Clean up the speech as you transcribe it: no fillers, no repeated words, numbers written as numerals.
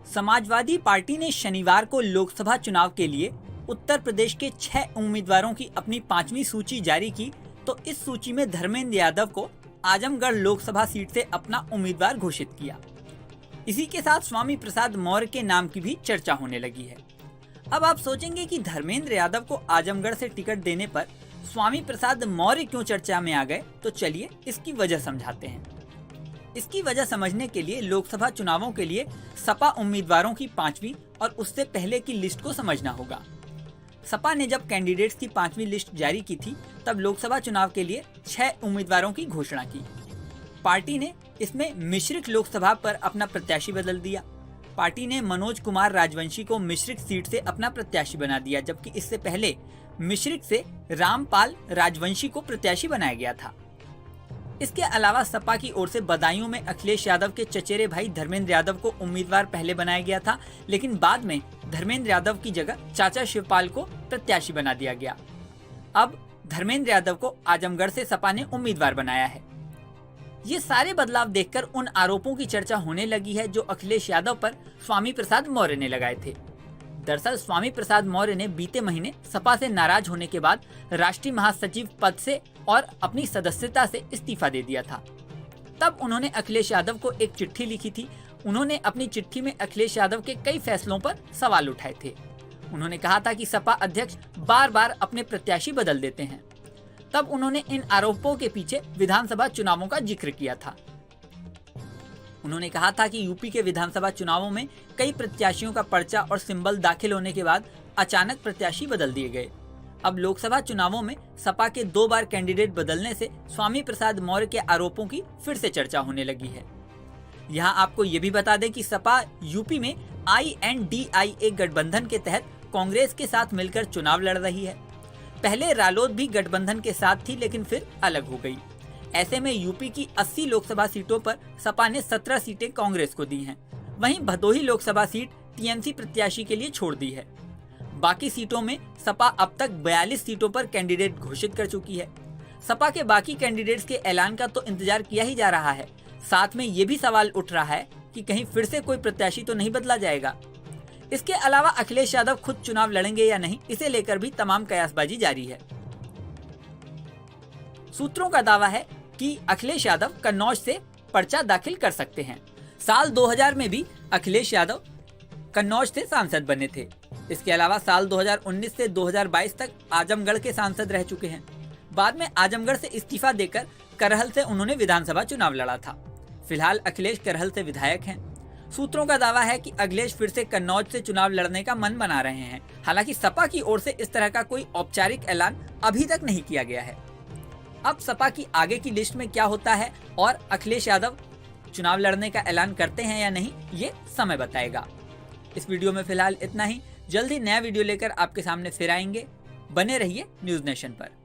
Samajwadi party ने शनिवार को लोकसभा चुनाव के लिए उत्तर प्रदेश के 6 उम्मीदवारों की अपनी 5वीं सूची जारी की, तो इस सूची में धर्मेंद्र यादव को आजमगढ़ लोकसभा सीट से अपना उम्मीदवार घोषित किया। इसी के साथ स्वामी प्रसाद मौर्य के नाम की भी चर्चा होने लगी है। अब आप सोचेंगे कि धर्मेंद्र यादव को आजमगढ़ से टिकट देने पर स्वामी प्रसाद मौर्य क्यों चर्चा में आ गए, तो चलिए इसकी वजह समझाते हैं। इसकी वजह समझने के लिए लोकसभा चुनावों के लिए सपा उम्मीदवारों की 5वीं और उससे पहले की लिस्ट को समझना होगा। सपा ने जब कैंडिडेट्स की 5वीं लिस्ट जारी की थी, तब लोकसभा चुनाव के लिए 6 उम्मीदवारों की घोषणा की। पार्टी ने इसमें मिश्रिख लोकसभा पर अपना प्रत्याशी बदल दिया। पार्टी ने मनोज कुमार राजवंशी को मिश्रिख सीट से अपना प्रत्याशी बना दिया, जबकि इससे पहले मिश्रिख से रामपाल राजवंशी को प्रत्याशी बनाया गया था। इसके अलावा सपा की ओर से बदायूं में अखिलेश यादव के चचेरे भाई धर्मेंद्र यादव को उम्मीदवार पहले बनाया गया था, लेकिन बाद में धर्मेंद्र यादव की जगह चाचा शिवपाल को प्रत्याशी बना दिया गया। अब धर्मेंद्र यादव को आजमगढ़ से सपा ने उम्मीदवार बनाया है। ये सारे बदलाव देखकर उन आरोपों की चर्चा होने लगी है जो अखिलेश यादव पर स्वामी प्रसाद मौर्य ने लगाए थे। दरअसल स्वामी प्रसाद मौर्य ने बीते महीने सपा से नाराज होने के बाद राष्ट्रीय महासचिव पद से और अपनी सदस्यता से इस्तीफा दे दिया था। तब उन्होंने अखिलेश यादव को एक चिट्ठी लिखी थी। उन्होंने अपनी चिट्ठी में अखिलेश यादव के कई फैसलों पर सवाल उठाए थे। उन्होंने कहा था कि सपा अध्यक्ष बार बार अपने प्रत्याशी बदल देते हैं। तब उन्होंने इन आरोपों के पीछे विधानसभा चुनावों का जिक्र किया था। उन्होंने कहा था कि यूपी के विधानसभा चुनावों में कई प्रत्याशियों का पर्चा और सिंबल दाखिल होने के बाद अचानक प्रत्याशी बदल दिए गए। अब लोकसभा चुनावों में सपा के 2 बार कैंडिडेट बदलने से स्वामी प्रसाद मौर्य के आरोपों की फिर से चर्चा होने लगी है। यहाँ आपको ये भी बता दें कि सपा यूपी में INDIA गठबंधन के तहत कांग्रेस के साथ मिलकर चुनाव लड़ रही है। पहले रालोद भी गठबंधन के साथ थी, लेकिन फिर अलग हो गई। ऐसे में यूपी की 80 लोकसभा सीटों पर सपा ने 17 सीटें कांग्रेस को दी हैं। वहीं भदोही लोकसभा सीट TMC प्रत्याशी के लिए छोड़ दी है। बाकी सीटों में सपा अब तक 42 सीटों पर कैंडिडेट घोषित कर चुकी है। सपा के बाकी कैंडिडेट्स के ऐलान का तो इंतजार किया ही जा रहा है। साथ में ये भी सवाल उठ रहा है कि कहीं फिर से कोई प्रत्याशी तो नहीं बदला जाएगा। इसके अलावा अखिलेश यादव खुद चुनाव लड़ेंगे या नहीं, इसे लेकर भी तमाम कयासबाजी जारी है। सूत्रों का दावा है कि अखिलेश यादव कन्नौज से पर्चा दाखिल कर सकते हैं। साल 2000 में भी अखिलेश यादव कन्नौज से सांसद बने थे। इसके अलावा साल 2019 से 2022 तक आजमगढ़ के सांसद रह चुके हैं। बाद में आजमगढ़ से इस्तीफा देकर करहल से उन्होंने विधानसभा चुनाव लड़ा था। फिलहाल अखिलेश करहल से विधायक हैं। सूत्रों का दावा है कि अखिलेश फिर से कन्नौज से चुनाव लड़ने का मन बना रहे हैं। हालांकि सपा की ओर से इस तरह का कोई औपचारिक ऐलान अभी तक नहीं किया गया है। अब सपा की आगे की लिस्ट में क्या होता है और अखिलेश यादव चुनाव लड़ने का ऐलान करते हैं या नहीं, ये समय बताएगा। इस वीडियो में फिलहाल इतना ही। जल्द ही नया वीडियो लेकर आपके सामने फिर आएंगे। बने रहिए न्यूज़ नेशन पर।